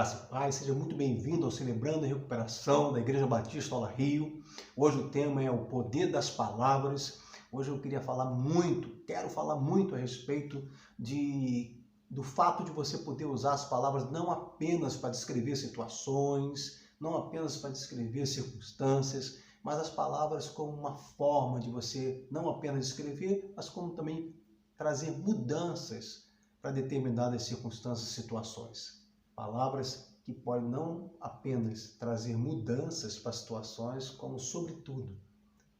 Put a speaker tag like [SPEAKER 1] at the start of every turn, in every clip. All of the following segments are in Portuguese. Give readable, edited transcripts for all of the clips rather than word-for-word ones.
[SPEAKER 1] Graça e paz, seja muito bem-vindo ao Celebrando a Recuperação da Igreja Batista Ola Rio. Hoje o tema é o poder das palavras. Hoje eu quero falar muito a respeito do fato de você poder usar as palavras não apenas para descrever situações, não apenas para descrever circunstâncias, mas as palavras como uma forma de você não apenas descrever, mas como também trazer mudanças para determinadas circunstâncias e situações. Palavras que podem não apenas trazer mudanças para situações, como, sobretudo,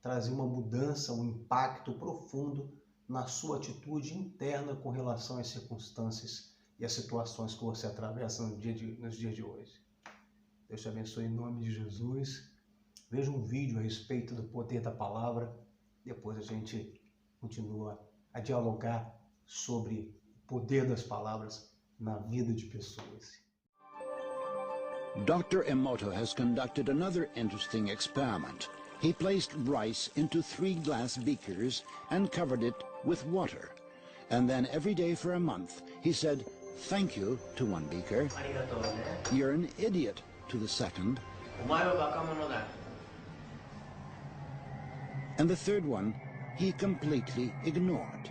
[SPEAKER 1] trazer uma mudança, um impacto profundo na sua atitude interna com relação às circunstâncias e às situações que você atravessa nos dias de hoje. Deus te abençoe em nome de Jesus. Veja um vídeo a respeito do poder da palavra. Depois a gente continua a dialogar sobre o poder das palavras na vida de pessoas.
[SPEAKER 2] Dr. Emoto has conducted another interesting experiment. He placed rice into 3 glass beakers and covered it with water. And then every day for a month, he said, "Thank you" to one beaker, "You're an idiot" to the second, and the third one he completely ignored.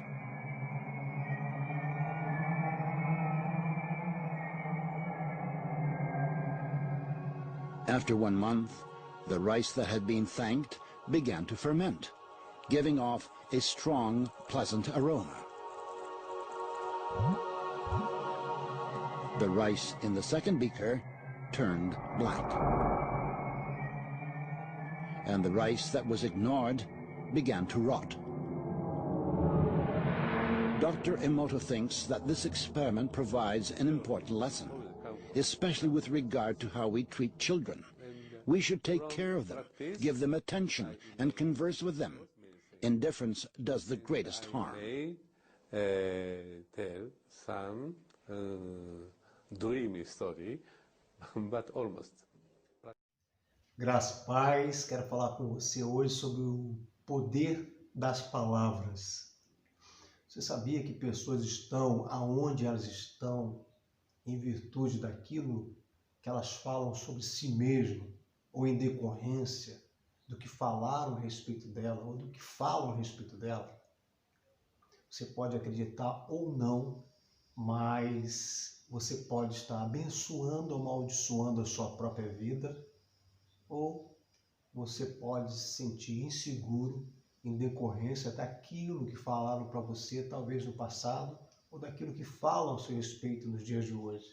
[SPEAKER 2] After 1 month, the rice that had been thanked began to ferment, giving off a strong, pleasant aroma. The rice in the second beaker turned black, and the rice that was ignored began to rot. Dr. Emoto thinks that this experiment provides an important lesson, especially with regard to how we treat children. We should take care of them, give them attention, and converse with them. Indifference does the greatest harm.
[SPEAKER 3] Tell some dreamy story, but almost.
[SPEAKER 1] Graça e paz, quero falar com você hoje sobre o poder das palavras. Você sabia que pessoas estão aonde elas estão em virtude daquilo que elas falam sobre si mesmo ou em decorrência do que falaram a respeito dela ou do que falam a respeito dela? Você pode acreditar ou não, mas você pode estar abençoando ou amaldiçoando a sua própria vida, ou você pode se sentir inseguro em decorrência daquilo que falaram para você, talvez no passado, ou daquilo que falam a seu respeito nos dias de hoje.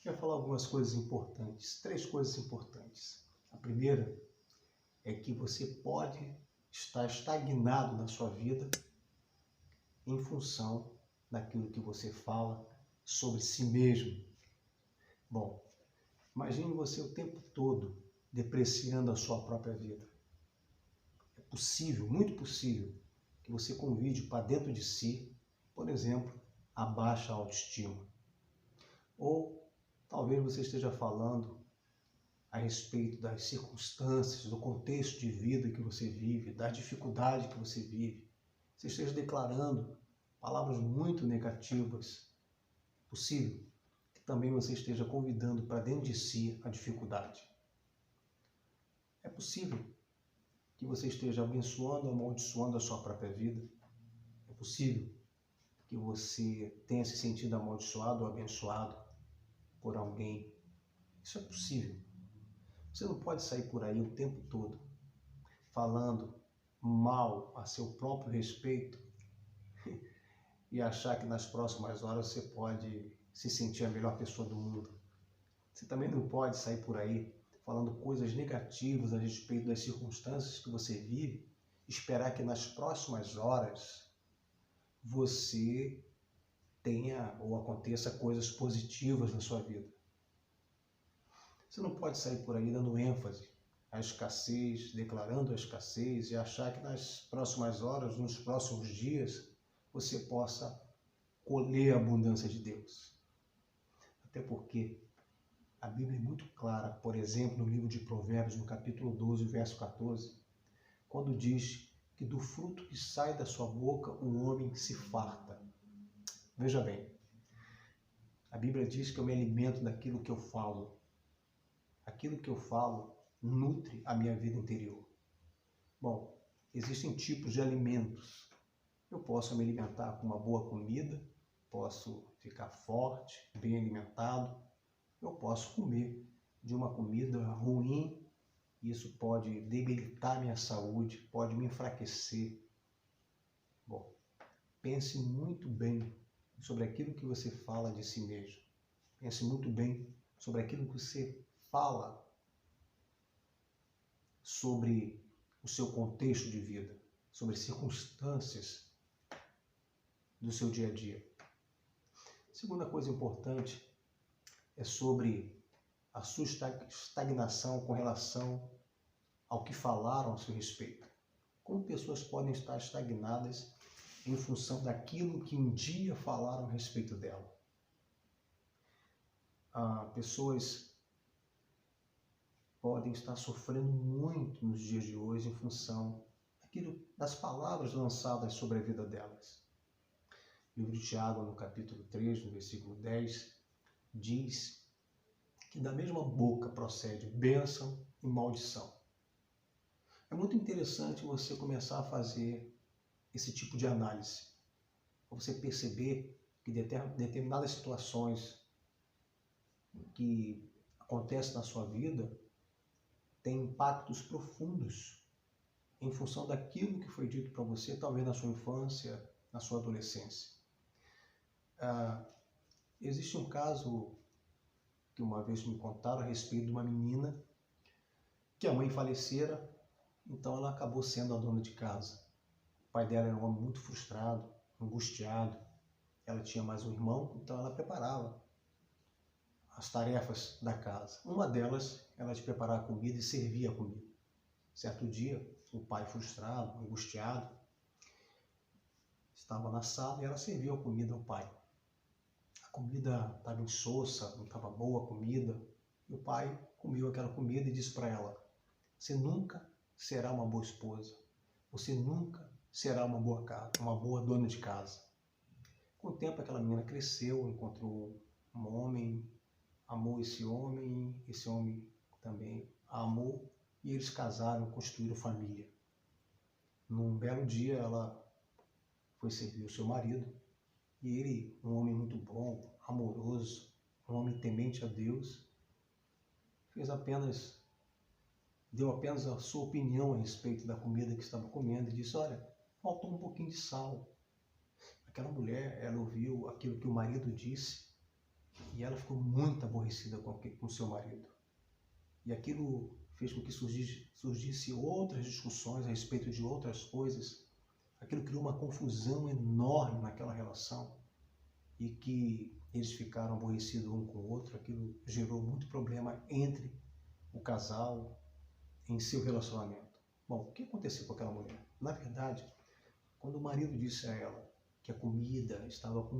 [SPEAKER 1] Quero falar algumas coisas importantes, 3 coisas importantes. A primeira é que você pode estar estagnado na sua vida em função daquilo que você fala sobre si mesmo. Bom, imagine você o tempo todo depreciando a sua própria vida. É possível, muito possível, que você convide para dentro de si, por exemplo, a baixa autoestima. Ou talvez você esteja falando a respeito das circunstâncias, do contexto de vida que você vive, da dificuldade que você vive. Você esteja declarando palavras muito negativas. É possível que também você esteja convidando para dentro de si a dificuldade. É possível que você esteja abençoando ou amaldiçoando a sua própria vida. É possível que você tenha se sentido amaldiçoado ou abençoado por alguém. Isso é possível. Você não pode sair por aí o tempo todo falando mal a seu próprio respeito e achar que nas próximas horas você pode se sentir a melhor pessoa do mundo. Você também não pode sair por aí falando coisas negativas a respeito das circunstâncias que você vive, esperar que nas próximas horas você tenha ou aconteça coisas positivas na sua vida. Você não pode sair por aí dando ênfase à escassez, declarando a escassez e achar que nas próximas horas, nos próximos dias, você possa colher a abundância de Deus. Até porque a Bíblia é muito clara, por exemplo, no livro de Provérbios, no capítulo 12, verso 14, quando diz que do fruto que sai da sua boca o homem se farta. Veja bem, A Bíblia diz que eu me alimento daquilo que eu falo. Aquilo que eu falo nutre a minha vida interior. Bom, existem tipos de alimentos. Eu posso me alimentar com uma boa comida, posso ficar forte, bem alimentado. Eu posso comer de uma comida ruim. Isso pode debilitar minha saúde, pode me enfraquecer. Bom, pense muito bem sobre aquilo que você fala de si mesmo. Pense muito bem sobre aquilo que você fala sobre o seu contexto de vida, sobre circunstâncias do seu dia a dia. Segunda coisa importante é sobre a sua estagnação com relação ao que falaram a seu respeito. Como pessoas podem estar estagnadas em função daquilo que um dia falaram a respeito dela? Pessoas podem estar sofrendo muito nos dias de hoje em função das palavras lançadas sobre a vida delas. O livro de Tiago, no capítulo 3, no versículo 10, diz que da mesma boca procede bênção e maldição. É muito interessante você começar a fazer esse tipo de análise, para você perceber que determinadas situações que acontecem na sua vida têm impactos profundos em função daquilo que foi dito para você, talvez na sua infância, na sua adolescência. Existe um caso que uma vez me contaram a respeito de uma menina que a mãe falecera, então ela acabou sendo a dona de casa. O pai dela era um homem muito frustrado, angustiado. Ela tinha mais um irmão, então ela preparava as tarefas da casa. Uma delas era de preparar a comida e servir a comida. Certo dia, o pai frustrado, angustiado, estava na sala e ela serviu a comida ao pai. A comida estava insossa, não estava boa a comida. E o pai comeu aquela comida e disse para ela: você nunca será uma boa esposa. Você nunca será uma boa dona de casa. Com o tempo, aquela menina cresceu, encontrou um homem, amou esse homem também a amou, e eles casaram, construíram família. Num belo dia, ela foi servir o seu marido, e ele, um homem muito bom, amoroso, um homem temente a Deus, deu apenas a sua opinião a respeito da comida que estava comendo e disse: olha, faltou um pouquinho de sal. Aquela mulher, ela ouviu aquilo que o marido disse e ela ficou muito aborrecida com o seu marido. E aquilo fez com que surgisse outras discussões a respeito de outras coisas. Aquilo criou uma confusão enorme naquela relação e que eles ficaram aborrecidos um com o outro. Aquilo gerou muito problema entre o casal, em seu relacionamento. Bom, o que aconteceu com aquela mulher? Na verdade, quando o marido disse a ela que a comida estava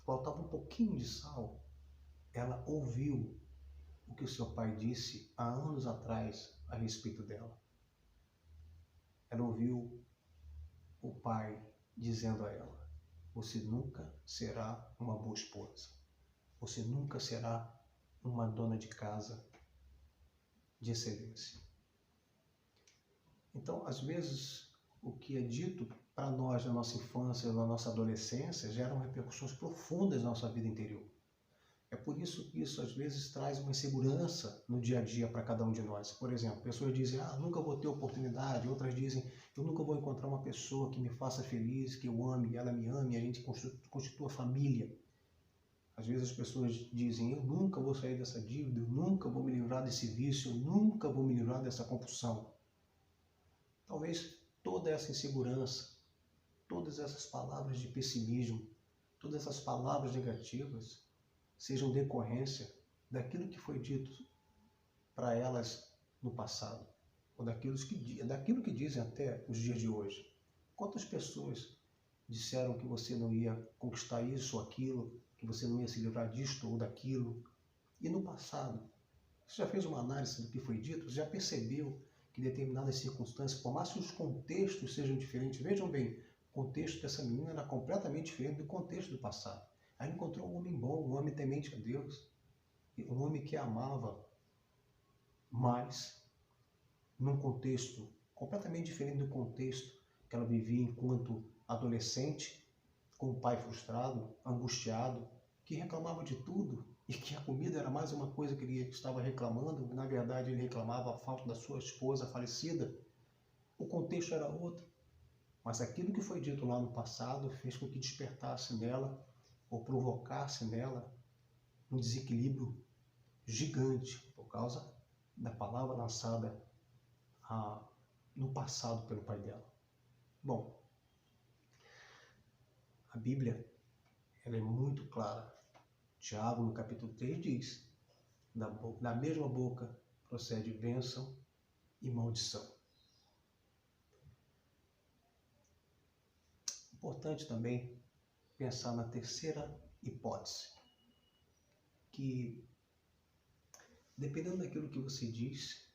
[SPEAKER 1] faltava um pouquinho de sal, ela ouviu o que o seu pai disse há anos atrás a respeito dela. Ela ouviu o pai dizendo a ela: você nunca será uma boa esposa. Você nunca será uma dona de casa de excelência. Então, às vezes, o que é dito para nós na nossa infância, na nossa adolescência, geram repercussões profundas na nossa vida interior. É por isso que isso, às vezes, traz uma insegurança no dia a dia para cada um de nós. Por exemplo, pessoas dizem: nunca vou ter oportunidade. Outras dizem: eu nunca vou encontrar uma pessoa que me faça feliz, que eu ame, ela me ame, a gente constitua família. Às vezes as pessoas dizem: eu nunca vou sair dessa dívida, eu nunca vou me livrar desse vício, eu nunca vou me livrar dessa compulsão. Talvez toda essa insegurança, todas essas palavras de pessimismo, todas essas palavras negativas sejam decorrência daquilo que foi dito para elas no passado, ou daquilo que dizem até os dias de hoje. Quantas pessoas disseram que você não ia conquistar isso ou aquilo, que você não ia se livrar disto ou daquilo? E no passado, você já fez uma análise do que foi dito? Você já percebeu que determinadas circunstâncias, por mais que os contextos sejam diferentes, vejam bem, o contexto dessa menina era completamente diferente do contexto do passado. Aí encontrou um homem bom, um homem temente a Deus, um homem que amava, mas num contexto completamente diferente do contexto que ela vivia enquanto adolescente, com o pai frustrado, angustiado, que reclamava de tudo e que a comida era mais uma coisa que ele estava reclamando. Na verdade, ele reclamava a falta da sua esposa falecida. O contexto era outro, mas aquilo que foi dito lá no passado fez com que despertasse nela ou provocasse nela um desequilíbrio gigante por causa da palavra lançada no passado pelo pai dela. Bom, a Bíblia ela é muito clara. Tiago, no capítulo 3, diz: da mesma boca procede bênção e maldição. Importante também pensar na terceira hipótese, que dependendo daquilo que você diz,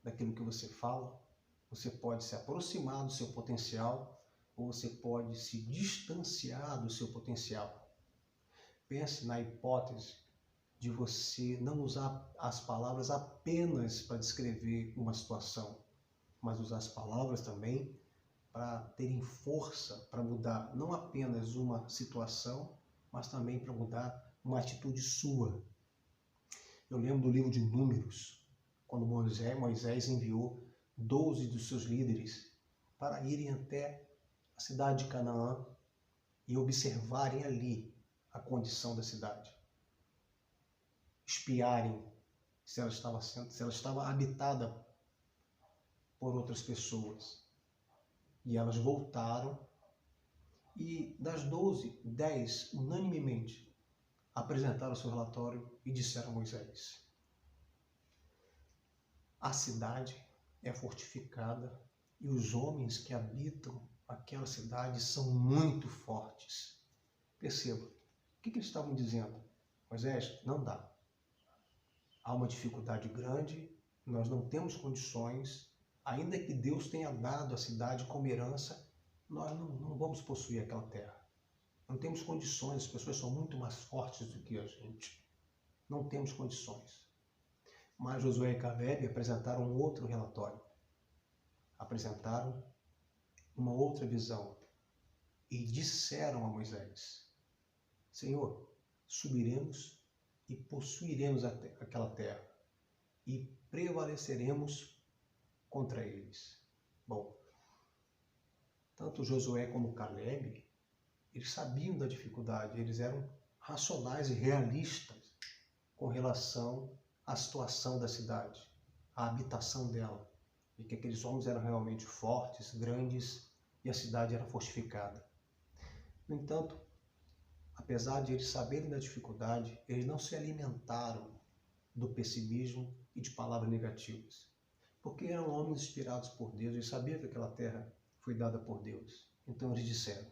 [SPEAKER 1] daquilo que você fala, você pode se aproximar do seu potencial ou você pode se distanciar do seu potencial. Pense na hipótese de você não usar as palavras apenas para descrever uma situação, mas usar as palavras também para terem força para mudar não apenas uma situação, mas também para mudar uma atitude sua. Eu lembro do livro de Números, quando Moisés enviou 12 dos seus líderes para irem até a cidade de Canaã e observarem ali a condição da cidade. Espiarem se ela estava habitada por outras pessoas. E elas voltaram e das 12, 10 unanimemente apresentaram o seu relatório e disseram a Moisés: a cidade é fortificada e os homens que habitam aquela cidade são muito fortes. Perceba, o que eles estavam dizendo? Moisés, não dá. Há uma dificuldade grande, nós não temos condições, ainda que Deus tenha dado a cidade como herança, nós não vamos possuir aquela terra. Não temos condições, as pessoas são muito mais fortes do que a gente. Não temos condições. Mas Josué e Caleb apresentaram um outro relatório. Apresentaram uma outra visão e disseram a Moisés: Senhor, subiremos e possuiremos aquela terra e prevaleceremos contra eles. Bom, tanto Josué como Caleb, eles sabiam da dificuldade, eles eram racionais e realistas com relação à situação da cidade, à habitação dela, e que aqueles homens eram realmente fortes, grandes, e a cidade era fortificada. No entanto, apesar de eles saberem da dificuldade, eles não se alimentaram do pessimismo e de palavras negativas, porque eram homens inspirados por Deus e sabiam que aquela terra foi dada por Deus. Então eles disseram: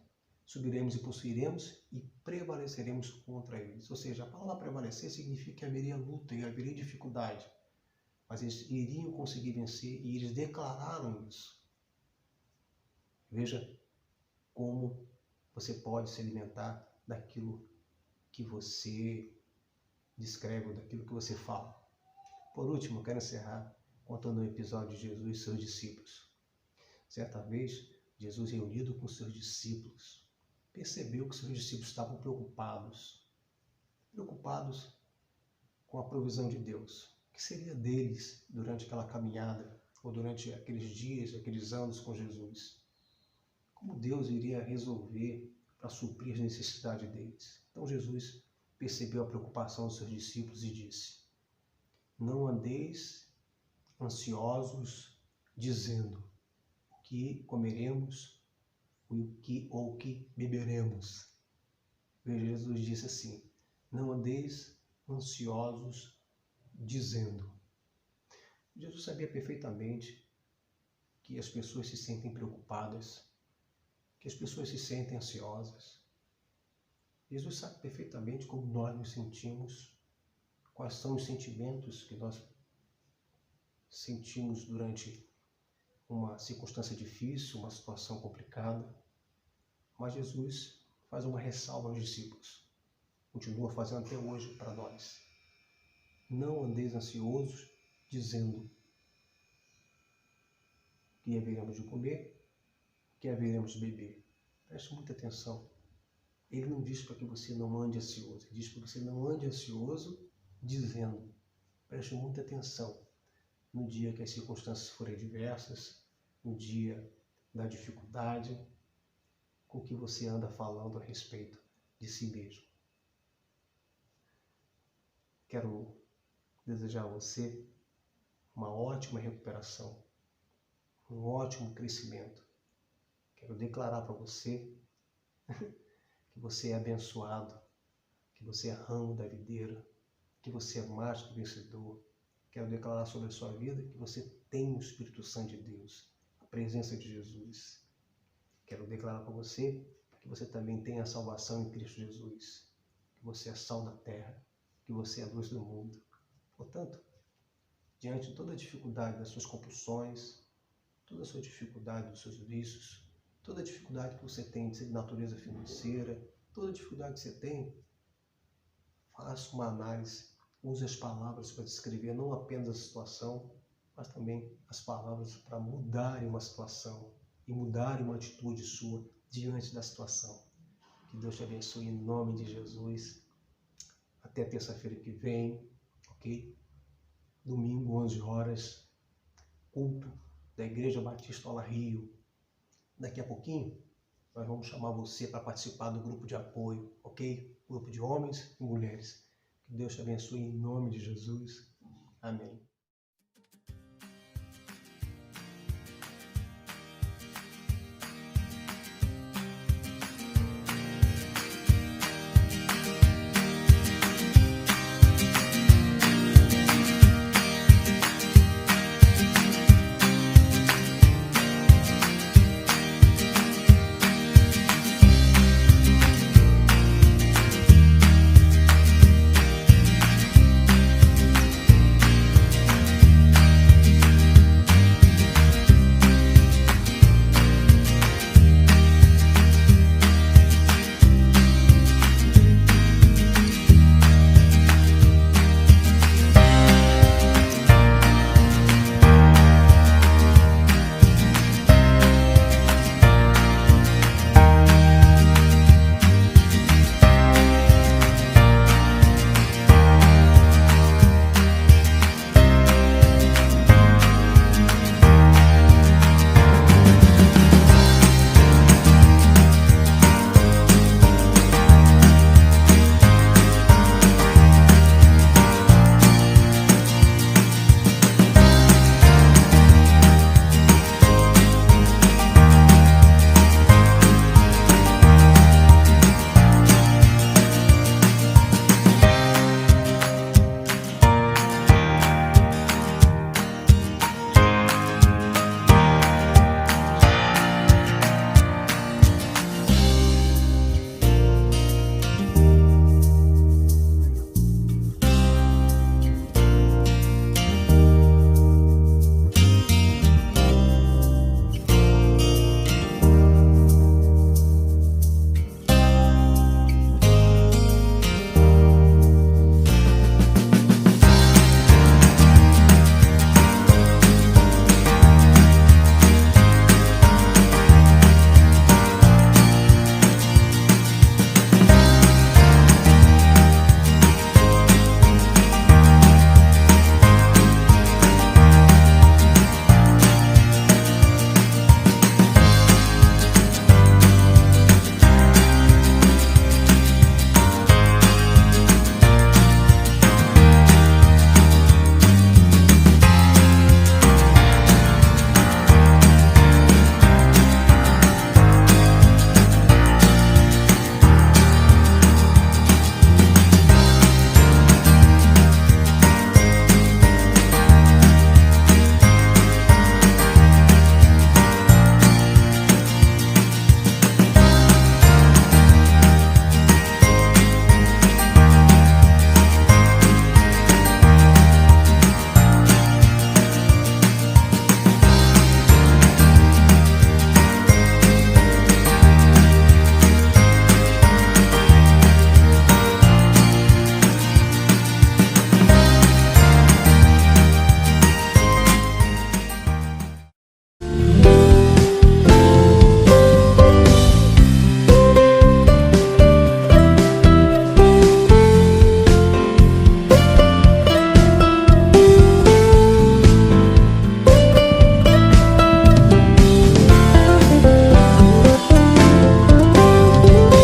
[SPEAKER 1] subiremos e possuiremos e prevaleceremos contra eles. Ou seja, a palavra prevalecer significa que haveria luta e haveria dificuldade, mas eles iriam conseguir vencer e eles declararam isso. Veja como você pode se alimentar daquilo que você descreve ou daquilo que você fala. Por último, eu quero encerrar contando um episódio de Jesus e seus discípulos. Certa vez, Jesus, reunido com seus discípulos, percebeu que seus discípulos estavam preocupados com a provisão de Deus. O que seria deles durante aquela caminhada ou durante aqueles dias, aqueles anos com Jesus? Como Deus iria resolver para suprir as necessidades deles? Então Jesus percebeu a preocupação dos seus discípulos e disse: não andeis ansiosos, dizendo o que comeremos ou o que beberemos. Veja, Jesus disse assim: não andeis ansiosos, dizendo. Jesus sabia perfeitamente que as pessoas se sentem preocupadas, que as pessoas se sentem ansiosas. Jesus sabe perfeitamente como nós nos sentimos, quais são os sentimentos que nós sentimos durante uma circunstância difícil, uma situação complicada. Mas Jesus faz uma ressalva aos discípulos. continua fazendo até hoje para nós. Não andeis ansiosos, dizendo que haveremos de comer, que haveremos de beber. Preste muita atenção. Ele não diz para que você não ande ansioso, ele diz para que você não ande ansioso, dizendo. Preste muita atenção. No dia que as circunstâncias forem diversas, no dia da dificuldade, com que você anda falando a respeito de si mesmo. Quero desejar a você uma ótima recuperação, um ótimo crescimento. Quero declarar para você que você é abençoado, que você é ramo da videira, que você é mais que vencedor. Quero declarar sobre a sua vida que você tem o Espírito Santo de Deus, a presença de Jesus. Quero declarar para você que você também tem a salvação em Cristo Jesus, que você é sal da terra, que você é a luz do mundo. Portanto, diante de toda a dificuldade das suas compulsões, toda a sua dificuldade dos seus vícios, toda a dificuldade que você tem de natureza financeira, toda a dificuldade que você tem, faça uma análise, use as palavras para descrever não apenas a situação, mas também as palavras para mudarem uma situação e mudarem uma atitude sua diante da situação. Que Deus te abençoe em nome de Jesus. Até terça-feira que vem, ok? Domingo, 11 horas, culto da Igreja Batista Ola Rio. Daqui a pouquinho, nós vamos chamar você para participar do grupo de apoio, ok? Grupo de homens e mulheres. Que Deus te abençoe em nome de Jesus. Amém.